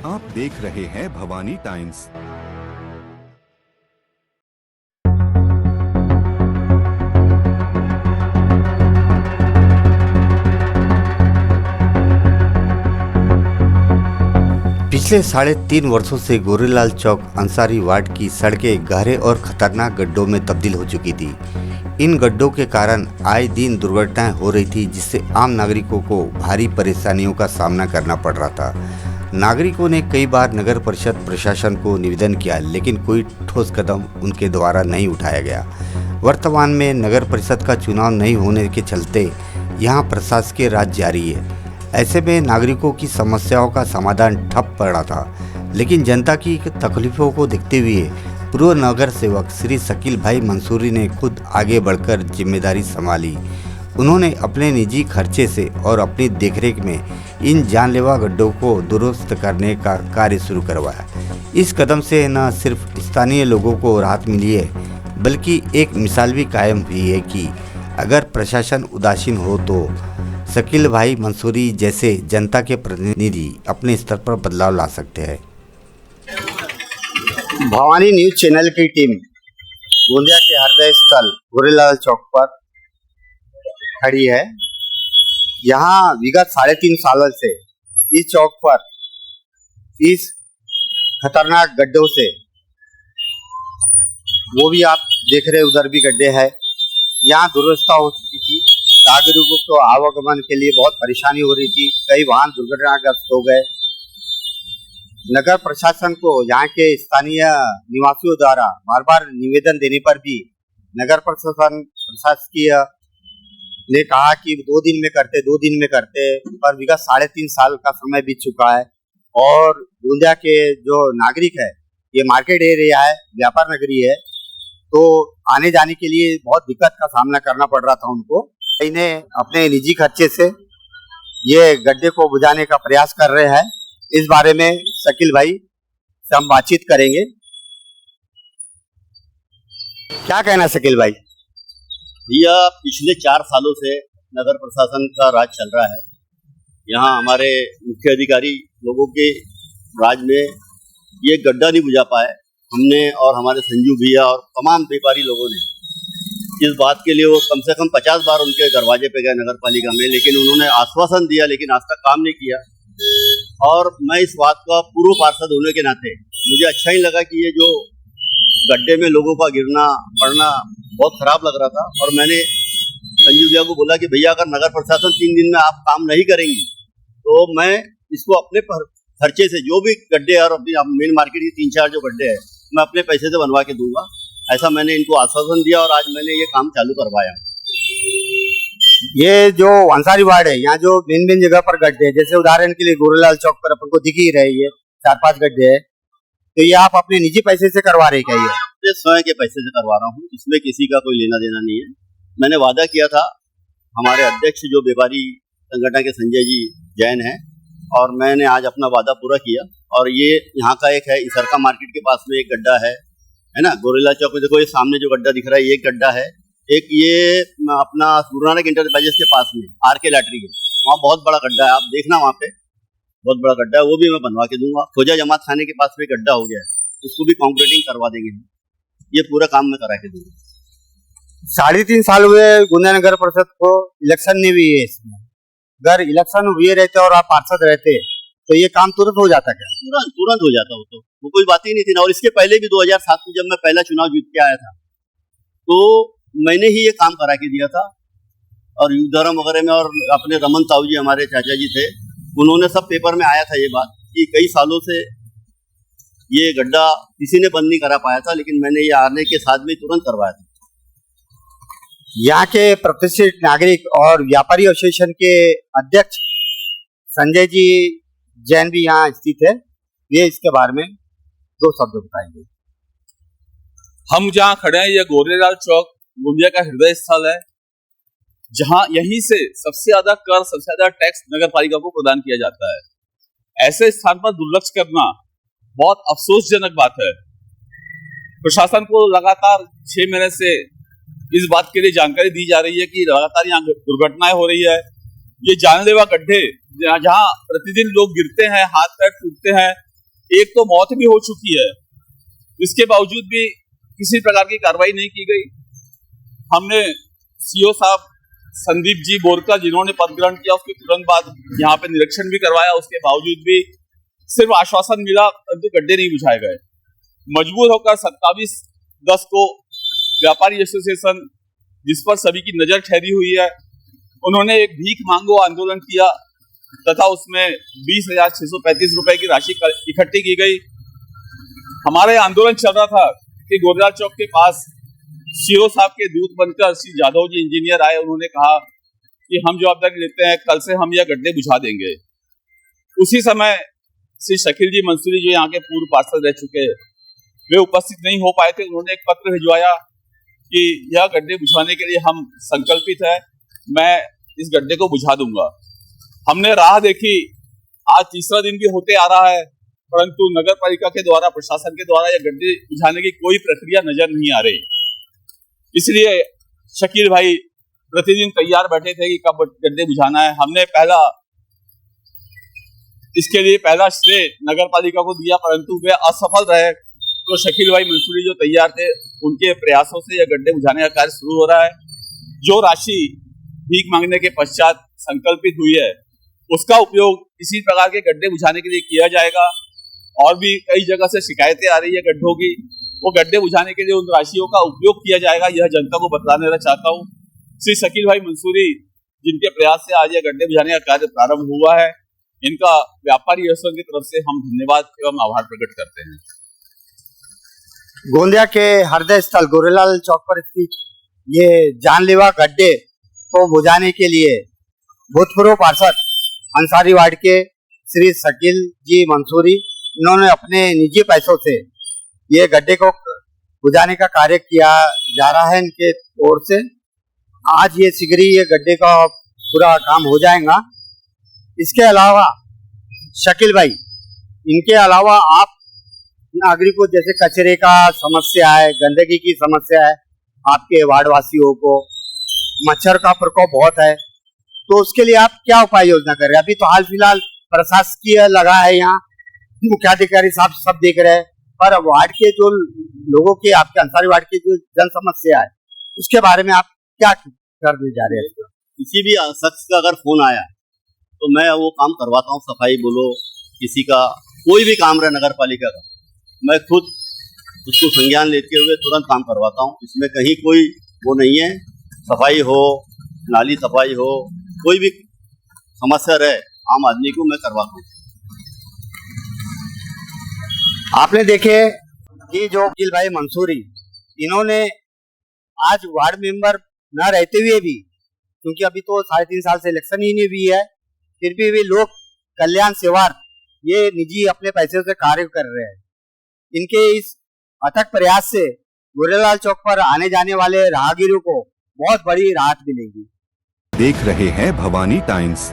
आप देख रहे हैं भवानी टाइम्स। पिछले 3.5 वर्षों से गोरेलाल चौक अंसारी वार्ड की सड़कें गहरे और खतरनाक गड्ढों में तब्दील हो चुकी थी। इन गड्ढों के कारण आए दिन दुर्घटनाएं हो रही थी, जिससे आम नागरिकों को भारी परेशानियों का सामना करना पड़ रहा था। नागरिकों ने कई बार नगर परिषद प्रशासन को निवेदन किया, लेकिन कोई ठोस कदम उनके द्वारा नहीं उठाया गया। वर्तमान में नगर परिषद का चुनाव नहीं होने के चलते यहाँ प्रशासकीय राज जारी है। ऐसे में नागरिकों की समस्याओं का समाधान ठप पड़ा था, लेकिन जनता की तकलीफों को देखते हुए पूर्व नगर सेवक श्री शकील भाई मंसूरी ने खुद आगे बढ़कर जिम्मेदारी संभाली। उन्होंने अपने निजी खर्चे से और अपनी देखरेख में इन जानलेवा गड्ढों को दुरुस्त करने का कार्य शुरू करवाया। इस कदम से न सिर्फ स्थानीय लोगों को राहत मिली है, बल्कि एक मिसाल भी कायम हुई है कि अगर प्रशासन उदासीन हो तो शकील भाई मंसूरी जैसे जनता के प्रतिनिधि अपने स्तर पर बदलाव ला सकते हैं। भवानी न्यूज चैनल की टीम गोंदिया के हृदय स्थल गोरेलाल चौक पर खड़ी है। यहाँ विगत 3.5 सालों से इस चौक पर इस खतरनाक गड्ढों से, वो भी आप देख रहे उधर भी गड्ढे हैं, यहाँ दुर्व्यवस्था हो चुकी थी। नागरिकों को आवागमन के लिए बहुत परेशानी हो रही थी। कई वाहन दुर्घटनाग्रस्त हो गए। नगर प्रशासन को यहाँ के स्थानीय निवासियों द्वारा बार बार निवेदन देने पर भी नगर प्रशासन प्रशासकीय ने कहा कि 2 दिन में करते, पर विगत 3.5 साल का समय बीत चुका है। और गोंदिया के जो नागरिक है, ये मार्केट एरिया है, व्यापार नगरी है, तो आने जाने के लिए बहुत दिक्कत का सामना करना पड़ रहा था उनको। इन्हें अपने निजी खर्चे से ये गड्ढे को बुझाने का प्रयास कर रहे हैं। इस बारे में शकील भाई से हम बातचीत करेंगे। क्या कहना शकील भाई? भैया, पिछले 4 सालों से नगर प्रशासन का राज चल रहा है। यहाँ हमारे मुख्य अधिकारी लोगों के राज में ये गड्ढा नहीं बुझा पाए। हमने और हमारे संजू भैया और तमाम व्यापारी लोगों ने इस बात के लिए वो कम से कम 50 बार उनके दरवाजे पे गए नगर पालिका में, लेकिन उन्होंने आश्वासन दिया, लेकिन आज तक काम नहीं किया। और मैं इस बात का पूर्व पार्षद होने के नाते मुझे अच्छा ही लगा कि ये जो गड्ढे में लोगों का गिरना पड़ना बहुत खराब लग रहा था। और मैंने संजू भैया को बोला कि भैया, अगर नगर प्रशासन 3 दिन में आप काम नहीं करेंगी तो मैं इसको अपने खर्चे से, जो भी गड्ढे और अपनी मेन मार्केट के 3-4 जो गड्ढे हैं, मैं अपने पैसे से बनवा के दूंगा। ऐसा मैंने इनको आश्वासन दिया और आज मैंने ये काम चालू करवाया। ये जो अंसारी वार्ड है, यहाँ जो भिन्न जगह पर गड्ढे हैं, जैसे उदाहरण के लिए गोरेलाल चौक पर अपन को दिख ही रही है 4-5 गड्ढे हैं, तो ये आप अपने निजी पैसे से करवा रहे क्या? ये स्वयं के पैसे से करवा रहा हूँ, इसमें किसी का कोई लेना देना नहीं है। मैंने वादा किया था, हमारे अध्यक्ष जो व्यापारी संगठन के संजय जी जैन हैं, और मैंने आज अपना वादा पूरा किया। और ये यहाँ का एक है, इसरका मार्केट के पास में एक गड्ढा है ना, गोरेलाल चौक में देखो, ये सामने जो गड्ढा दिख रहा है ये एक गड्ढा है। एक ये अपना गुरु नानक इंटरप्राइजेस के पास में आरके लैटरी है, वहाँ बहुत बड़ा गड्ढा है, आप देखना वहाँ पे बहुत बड़ा गड्ढा है, वो भी मैं बनवा के दूंगा। खोजा जमात खाने के पास में गड्ढा हो गया है, उसको भी कॉन्क्रीटिंग करवा देंगे। ये पूरा काम मैं करा के दूंगा। 3.5 साल हुए गोंदिया नगर परिषद को, इलेक्शन नहीं हुई है इसमें। अगर इलेक्शन हुए रहते और आप पार्षद रहते तो ये काम तुरंत हो जाता क्या? तुरंत हो जाता। वो कोई बात ही नहीं थी ना। और इसके पहले भी 2007 में जब मैं पहला चुनाव जीत के आया था, तो मैंने ही ये काम करा के दिया था। और युग धर्म वगैरह में, और अपने रमन ताऊ जी हमारे चाचा जी थे, उन्होंने सब पेपर में आया था ये बात कि कई सालों से ये गड्ढा किसी ने बंद नहीं करा पाया था, लेकिन मैंने ये आने के साथ में तुरंत करवाया था। यहाँ के प्रतिष्ठित नागरिक और व्यापारी एसोसिएशन के अध्यक्ष संजय जी जैन भी यहाँ स्थित है, ये इसके बारे में 2 शब्द बताएंगे। हम जहाँ खड़े हैं, ये गोरेलाल चौक गोंदिया का हृदय स्थल है, जहाँ यहीं से सबसे ज्यादा कर, सबसे ज्यादा टैक्स नगर पालिका को प्रदान किया जाता है। ऐसे स्थान पर दुर्लक्ष्य करना बहुत अफसोसजनक बात है। प्रशासन को लगातार 6 महीने से इस बात के लिए जानकारी दी जा रही है कि लगातार यहाँ दुर्घटनाएं हो रही है। ये जानलेवा गड्ढे जहाँ प्रतिदिन लोग गिरते हैं, हाथ पैर टूटते हैं, एक तो मौत भी हो चुकी है, इसके बावजूद भी किसी प्रकार की कार्रवाई नहीं की गई। हमने सीओ साहब संदीप जी बोरकर जिन्होंने पद ग्रहण किया उसके तुरंत बाद यहाँ पे निरीक्षण भी करवाया, उसके बावजूद भी सिर्फ आश्वासन मिला परंतु गड्ढे नहीं बुझाए गए। मजबूर होकर 27/10 को व्यापारी एसोसिएशन, जिस पर सभी की नजर ठहरी हुई है, उन्होंने एक भीख मांगो आंदोलन किया तथा उसमें 20,635 रुपए की राशि इकट्ठी की गई। हमारा आंदोलन चल रहा था कि गोरेलाल चौक के पास सीओ साहब के दूत बनकर श्री जाधव जी इंजीनियर आए। उन्होंने कहा कि हम जवाबदारी लेते हैं, कल से हम यह गड्ढे बुझा देंगे। उसी समय श्री शकील जी मंसूरी जो यहाँ के पूर्व पार्षद रह चुके हैं, वे उपस्थित नहीं हो पाए थे। उन्होंने एक पत्र भिजवाया कि यह गड्ढे बुझाने के लिए हम संकल्पित है, मैं इस गड्ढे को बुझा दूंगा। हमने राह देखी, आज तीसरा दिन भी होते आ रहा है, परंतु नगर पालिका के द्वारा, प्रशासन के द्वारा यह गड्ढे बुझाने की कोई प्रक्रिया नजर नहीं आ रही। इसलिए शकील भाई प्रतिदिन तैयार बैठे थे कि कब गड्ढे बुझाना है। हमने इसके लिए पहला श्रेय नगर पालिका को दिया, परंतु वे असफल रहे। तो शकील भाई मंसूरी जो तैयार थे, उनके प्रयासों से यह गड्ढे बुझाने का कार्य शुरू हो रहा है। जो राशि भीख मांगने के पश्चात संकल्पित हुई है, उसका उपयोग इसी प्रकार के गड्ढे बुझाने के लिए किया जाएगा। और भी कई जगह से शिकायतें आ रही है गड्ढों की, वो गड्ढे बुझाने के लिए उन राशियों का उपयोग किया जाएगा, यह जनता को बतलाना चाहता हूँ। श्री शकील भाई मंसूरी, जिनके प्रयास से आज यह गड्ढे बुझाने का कार्य प्रारंभ हुआ है, इनका व्यापारी एसोसिएशन की तरफ से हम धन्यवाद एवं आभार प्रकट करते हैं। गोंदिया के हृदय स्थल गोरेलाल चौक पर स्थित ये जानलेवा गड्ढे को बुझाने के लिए भूतपूर्व पार्षद अंसारी वार्ड के श्री शकील जी मंसूरी, इन्होंने अपने निजी पैसों से ये गड्ढे को बुझाने का कार्य किया जा रहा है इनके ओर से। आज ये शीघ्र ही ये गड्ढे का पूरा काम हो जाएगा। इसके अलावा शकील भाई, इनके अलावा आप नागरिकों जैसे कचरे का समस्या है, गंदगी की समस्या है, आपके वार्ड वासियों को मच्छर का प्रकोप बहुत है, तो उसके लिए आप क्या उपाय योजना कर रहे हैं? अभी तो हाल फिलहाल प्रशासकीय लगा है, यहाँ मुख्याधिकारी साहब सब देख रहे हैं, पर वार्ड के जो लोगों के, आपके अंसारी वार्ड की जो जन समस्या है, उसके बारे में आप क्या करने जा रहे हैं? किसी भी शख्स का अगर फोन आया तो मैं वो काम करवाता हूँ। सफाई बोलो, किसी का कोई भी काम रहे नगर पालिका का, मैं खुद उसको संज्ञान लेते हुए तुरंत काम करवाता हूँ। इसमें कहीं कोई वो नहीं है। सफाई हो, नाली सफाई हो, कोई भी समस्या रहे आम आदमी को, मैं करवाता हूँ। आपने देखे कि जो शकील भाई मंसूरी, इन्होंने आज वार्ड मेंबर न रहते हुए भी, क्योंकि अभी तो 3.5 साल से इलेक्शन ही नहीं हुई है, फिर भी वे लोग कल्याण सेवार ये निजी अपने पैसे से कार्य कर रहे हैं। इनके इस अथक प्रयास से गोरेलाल चौक पर आने जाने वाले राहगीरों को बहुत बड़ी राहत मिलेगी। देख रहे हैं भवानी टाइम्स।